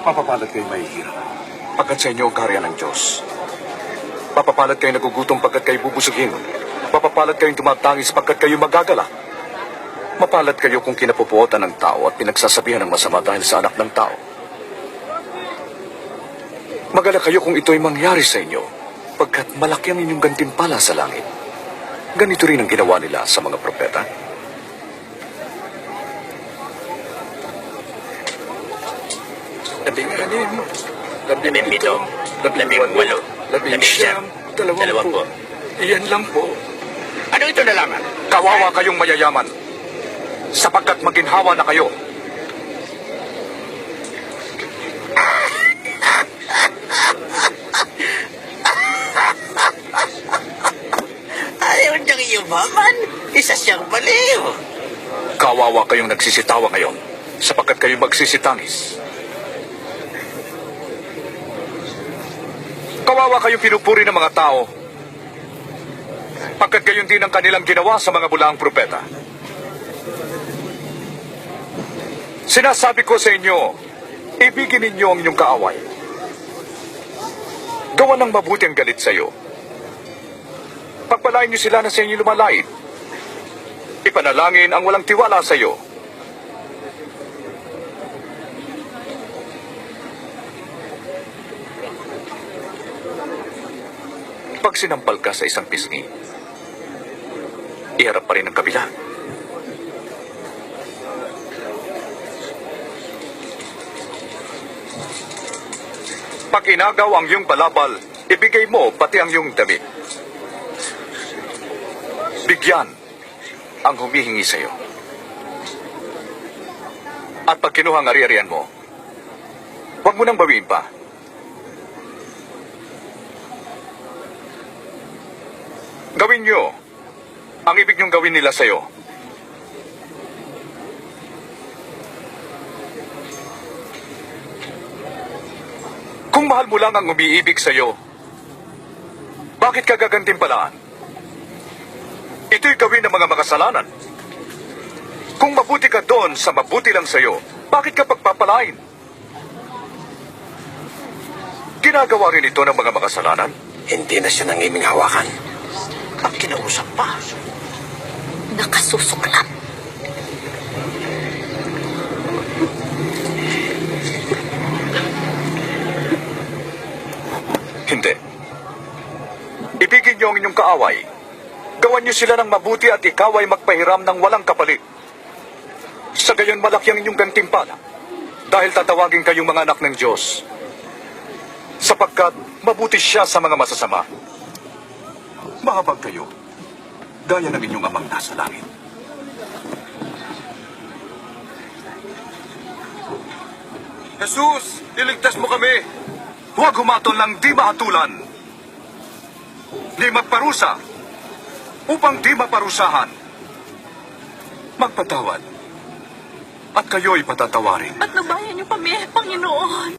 Mapapalad kayo mahihirap. Pagkat sa inyo ang karya ng Diyos. Mapapalad kayo nagugutom pagkat kayo bubusugin. Mapapalad kayong tumatangis pagkat kayo magagalak. Mapalad kayo kung kinapupuotan ng tao at pinagsasabihan ng masama dahil sa anak ng tao. Magalak kayo kung ito'y mangyari sa inyo, pagkat malaki ang inyong gantimpala sa langit. Ganito rin ang ginawa nila sa mga propeta. Labing-anim, Labing-pito, labing-walo, labing-siyam, dalawampu. Iyan lang po. Ano ito na lamang? Kawawa kayong mayayaman, sapagkat maginhawa na kayo. Ayaw niyang yumaman. Isa siyang baliw. Kawawa kayong nagsisitawa ngayon, sapagkat kayo magsisitangis. Kawawa kayong pinupuri ng mga tao, pagkat gayon din ang kanilang ginawa sa mga bulaang propeta. Sinasabi ko sa inyo, ibigin ninyo ang inyong kaaway. Gawa ng mabuti ang galit sa iyo. Pagpalain niyo sila na sa inyo lumalait. Ipanalangin ang walang tiwala sa iyo. Pag sinampal ka sa isang pisngi, iharap pa rin ang kabila. Pag inagaw ang iyong balabal, ibigay mo pati ang iyong damit. Bigyan ang humihingi sa iyo. At pag kinuha ang ari-arian mo, huwag mo nang bawiin pa. Gawin nyo ang ibig nyong gawin nila sa iyo. Kung mahal mo lang ang umiibig sa iyo, bakit ka gagantimpalaan? Ito'y gawin ng mga makasalanan. Kung mabuti ka doon sa mabuti lang sa iyo, bakit ka pagpapalain? Ginagawa rin ito ng mga makasalanan. Hindi na siya nangiming hawakan. At kinausap pa. Nakasusuklap. Hindi. Ibigin niyo ang inyong kaaway. Gawan niyo sila ng mabuti at ikaw ay magpahiram ng walang kapalit. Sa gayon malaki ang inyong gantimpala. Dahil tatawagin kayong mga anak ng Diyos. Sapagkat mabuti siya sa mga masasama. Mahabag kayo, gaya ng inyong amang nasa langit. Jesus, iligtas mo kami. Huwag humatol ng di mahatulan. Di magparusa, upang di maparusahan. Magpatawad, at kayo'y patatawarin. At nabayan niyo kami, Panginoon.